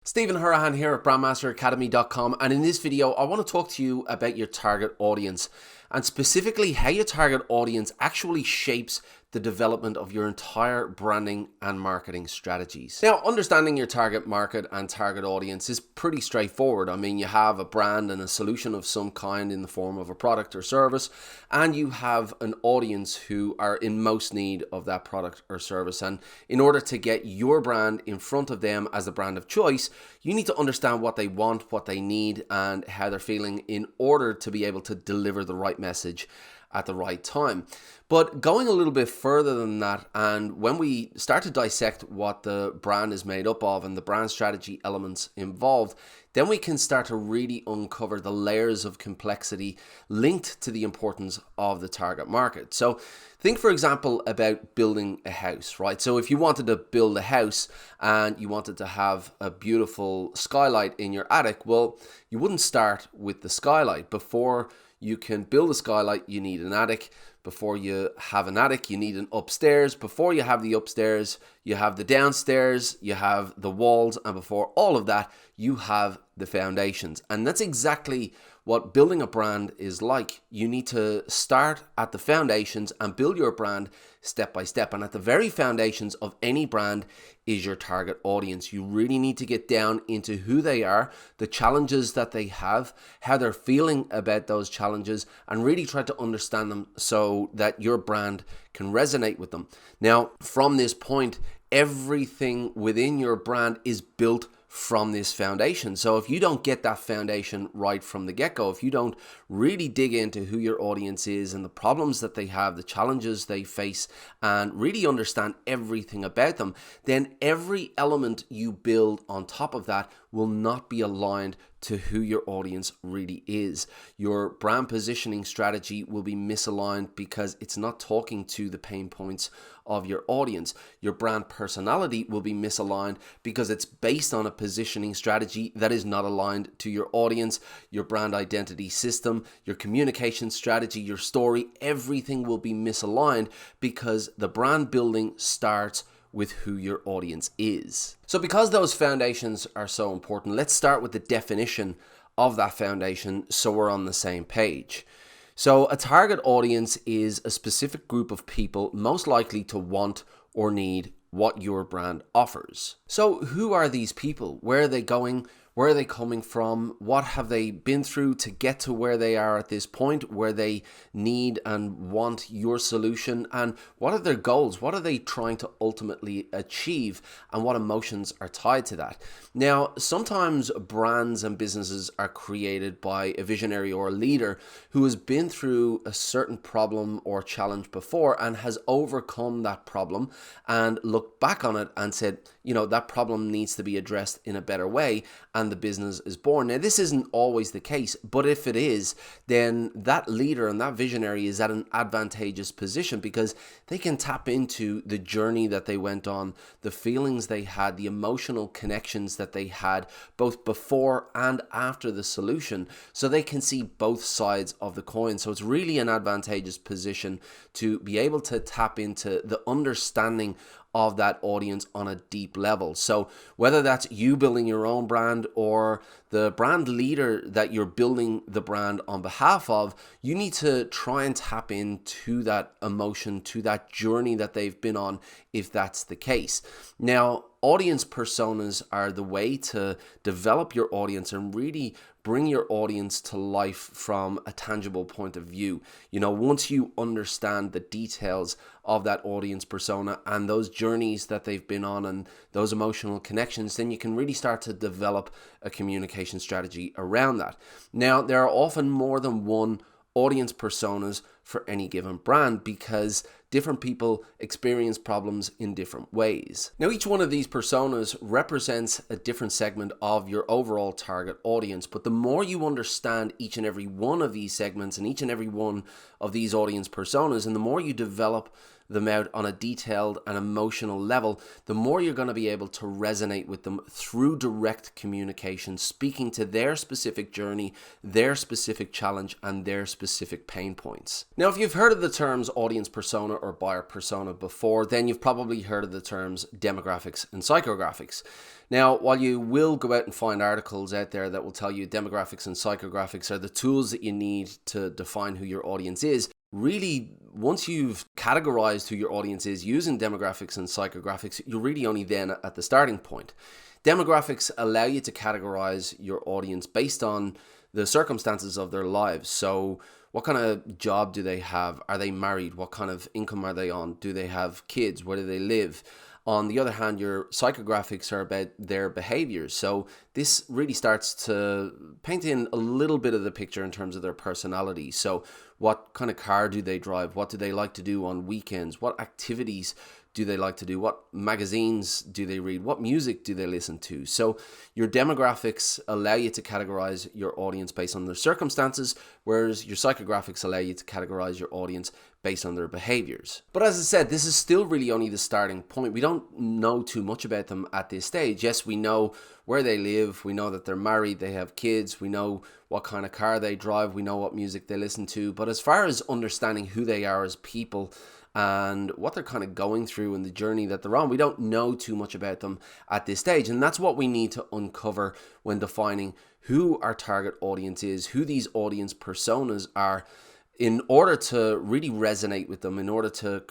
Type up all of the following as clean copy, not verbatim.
Stephen Hurahan here at BrandMasterAcademy.com, and in this video I want to talk to you about your target audience and specifically how your target audience actually shapes the development of your entire branding and marketing strategies. Now, understanding your target market and target audience is pretty straightforward. I mean, you have a brand and a solution of some kind in the form of a product or service, and you have an audience who are in most need of that product or service. And in order to get your brand in front of them as the brand of choice, you need to understand what they want, what they need, and how they're feeling in order to be able to deliver the right message at the right time. But going a little bit further than that, and when we start to dissect what the brand is made up of and the brand strategy elements involved, then we can start to really uncover the layers of complexity linked to the importance of the target market. So think, for example, about building a house, right? So if you wanted to build a house and you wanted to have a beautiful skylight in your attic, well, you wouldn't start with the skylight. Before you can build a skylight, you need an attic. Before you have an attic, you need an upstairs. Before you have the upstairs, you have the downstairs, you have the walls, and before all of that, you have the foundations. And that's exactly what building a brand is like. You need to start at the foundations and build your brand step by step. And at the very foundations of any brand is your target audience. You really need to get down into who they are, the challenges that they have, how they're feeling about those challenges, and really try to understand them so that your brand can resonate with them. Now, from this point, everything within your brand is built from this foundation. So if you don't get that foundation right from the get-go, if you don't really dig into who your audience is and the problems that they have, the challenges they face, and really understand everything about them, then every element you build on top of that will not be aligned to who your audience really is. Your brand positioning strategy will be misaligned because it's not talking to the pain points of your audience. Your brand personality will be misaligned because it's based on a positioning strategy that is not aligned to your audience. Your brand identity system, your communication strategy, your story, everything will be misaligned because the brand building starts with who your audience is. So because those foundations are so important, let's start with the definition of that foundation so we're on the same page. So a target audience is a specific group of people most likely to want or need what your brand offers. So who are these people? Where are they going? Where are they coming from? What have they been through to get to where they are at this point, where they need and want your solution? And what are their goals? What are they trying to ultimately achieve? And what emotions are tied to that? Now, sometimes brands and businesses are created by a visionary or a leader who has been through a certain problem or challenge before and has overcome that problem and looked back on it and said, you know, that problem needs to be addressed in a better way, and the business is born. Now, this isn't always the case, but if it is, then that leader and that visionary is at an advantageous position because they can tap into the journey that they went on, the feelings they had, the emotional connections that they had both before and after the solution, so they can see both sides of the coin. So it's really an advantageous position to be able to tap into the understanding of that audience on a deep level. So whether that's you building your own brand or the brand leader that you're building the brand on behalf of, you need to try and tap into that emotion, to that journey that they've been on, if that's the case. Now, audience personas are the way to develop your audience and really bring your audience to life from a tangible point of view. You know, once you understand the details of that audience persona and those journeys that they've been on and those emotional connections, then you can really start to develop a communication strategy around that. Now, there are often more than one audience personas for any given brand because different people experience problems in different ways. Now, each one of these personas represents a different segment of your overall target audience, but the more you understand each and every one of these segments and each and every one of these audience personas, and the more you develop them out on a detailed and emotional level, the more you're going to be able to resonate with them through direct communication, speaking to their specific journey, their specific challenge, and their specific pain points. Now, if you've heard of the terms audience persona or buyer persona before, then you've probably heard of the terms demographics and psychographics. Now, while you will go out and find articles out there that will tell you demographics and psychographics are the tools that you need to define who your audience is, really, once you've categorized who your audience is using demographics and psychographics, you're really only then at the starting point. Demographics allow you to categorize your audience based on the circumstances of their lives. So what kind of job do they have? Are they married? What kind of income are they on? Do they have kids? Where do they live? On the other hand, your psychographics are about their behaviors. So this really starts to paint in a little bit of the picture in terms of their personality. So what kind of car do they drive? What do they like to do on weekends? What activities do they like to do? What magazines do they read? What music do they listen to? So your demographics allow you to categorize your audience based on their circumstances, whereas your psychographics allow you to categorize your audience based on their behaviors. But as I said, this is still really only the starting point. We don't know too much about them at this stage. Yes, we know where they live. We know that they're married, they have kids. We know what kind of car they drive. We know what music they listen to. But as far as understanding who they are as people and what they're kind of going through and the journey that they're on, we don't know too much about them at this stage. And that's what we need to uncover when defining who our target audience is, who these audience personas are, in order to really resonate with them, in order to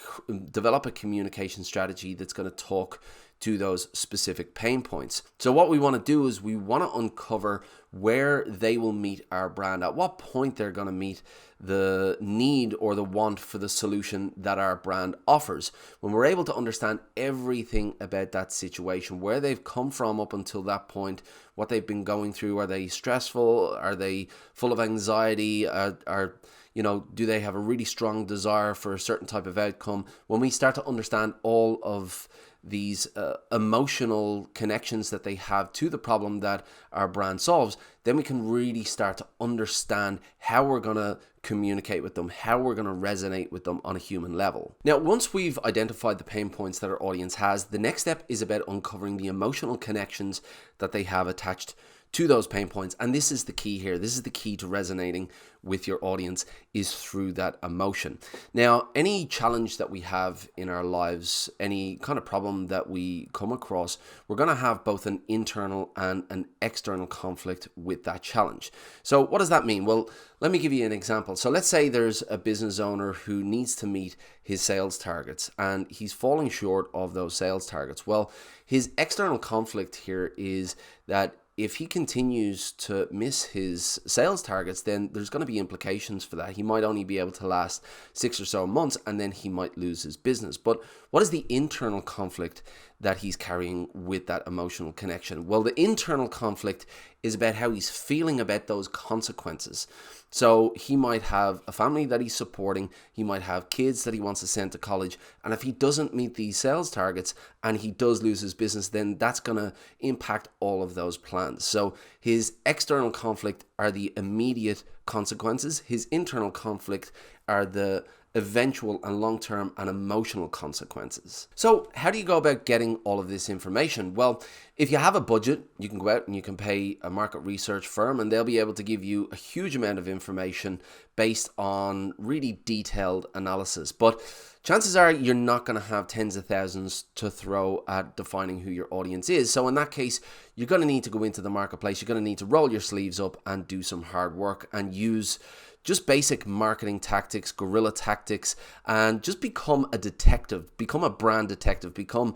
develop a communication strategy that's going to talk to those specific pain points. So what we want to do is we want to uncover where they will meet our brand, at what point they're going to meet the need or the want for the solution that our brand offers. When we're able to understand everything about that situation, where they've come from up until that point, what they've been going through, are they stressful? Are they full of anxiety? Do they have a really strong desire for a certain type of outcome? When we start to understand all of these emotional connections that they have to the problem that our brand solves, then we can really start to understand how we're going to communicate with them, how we're going to resonate with them on a human level. Now, once we've identified the pain points that our audience has, the next step is about uncovering the emotional connections that they have attached to those pain points. And this is the key here. This is the key to resonating with your audience, is through that emotion. Now, any challenge that we have in our lives, any kind of problem that we come across, we're going to have both an internal and an external conflict with that challenge. So what does that mean? Well, let me give you an example. So let's say there's a business owner who needs to meet his sales targets and he's falling short of those sales targets. Well, his external conflict here is that if he continues to miss his sales targets, then there's going to be implications for that. He might only be able to last 6 or so months, and then he might lose his business. But what is the internal conflict that he's carrying with that emotional connection? Well, the internal conflict is about how he's feeling about those consequences. So he might have a family that he's supporting, he might have kids that he wants to send to college, and if he doesn't meet these sales targets and he does lose his business, then that's going to impact all of those plans. So his external conflict are the immediate consequences. His internal conflict are the eventual and long-term and emotional consequences. So how do you go about getting all of this information? Well, if you have a budget, you can go out and you can pay a market research firm and they'll be able to give you a huge amount of information based on really detailed analysis. But chances are you're not going to have tens of thousands to throw at defining who your audience is. So in that case, you're going to need to go into the marketplace. You're going to need to roll your sleeves up and do some hard work and use just basic marketing tactics, guerrilla tactics, and just become a detective, become a brand detective, become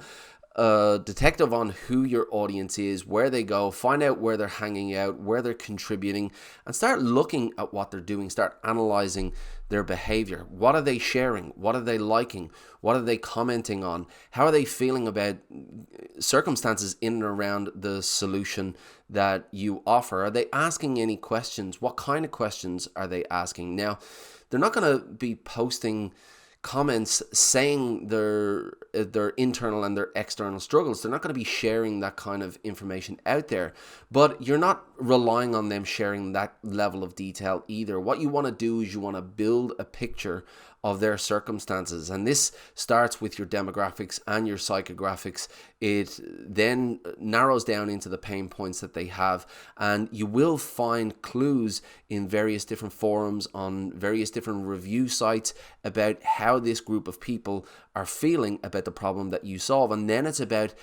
a detective on who your audience is, where they go, find out where they're hanging out, where they're contributing, and start looking at what they're doing, start analyzing their behavior. What are they sharing? What are they liking? What are they commenting on? How are they feeling about circumstances in and around the solution that you offer? Are they asking any questions? What kind of questions are they asking? Now, they're not going to be posting comments saying their internal and their external struggles. They're not going to be sharing that kind of information out there, but you're not relying on them sharing that level of detail either. What you want to do is you want to build a picture of their circumstances. And this starts with your demographics and your psychographics. It then narrows down into the pain points that they have, and you will find clues in various different forums, on various different review sites, about how this group of people are feeling about the problem that you solve. And then it's about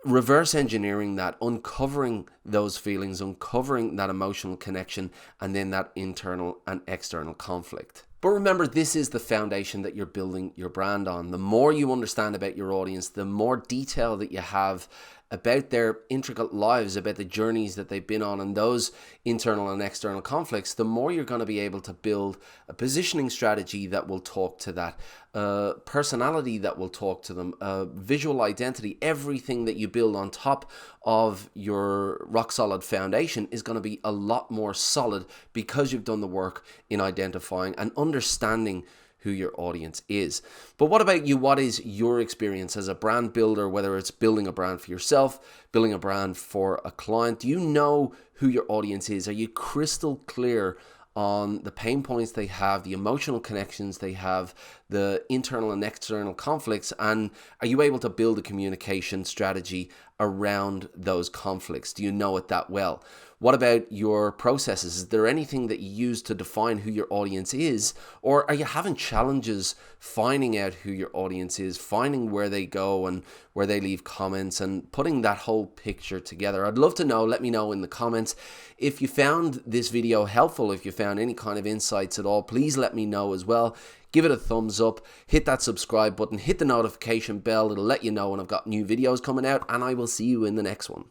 reverse engineering that, uncovering those feelings, uncovering that emotional connection, and then that internal and external conflict. But remember, this is the foundation that you're building your brand on. The more you understand about your audience, the more detail that you have about their intricate lives, about the journeys that they've been on, and those internal and external conflicts, the more you're going to be able to build a positioning strategy that will talk to that, personality that will talk to them, visual identity. Everything that you build on top of your rock solid foundation is going to be a lot more solid, because you've done the work in identifying and understanding who your audience is. But what about you? What is your experience as a brand builder, whether it's building a brand for yourself, building a brand for a client? Do you know who your audience is? Are you crystal clear on the pain points they have, the emotional connections they have, the internal and external conflicts, and are you able to build a communication strategy around those conflicts? Do you know it that well? What about your processes? Is there anything that you use to define who your audience is? Or are you having challenges finding out who your audience is, finding where they go and where they leave comments, and putting that whole picture together? I'd love to know. Let me know in the comments. If you found this video helpful, if you found any kind of insights at all, please let me know as well. Give it a thumbs up, hit that subscribe button, hit the notification bell. It'll let you know when I've got new videos coming out, and I will see you in the next one.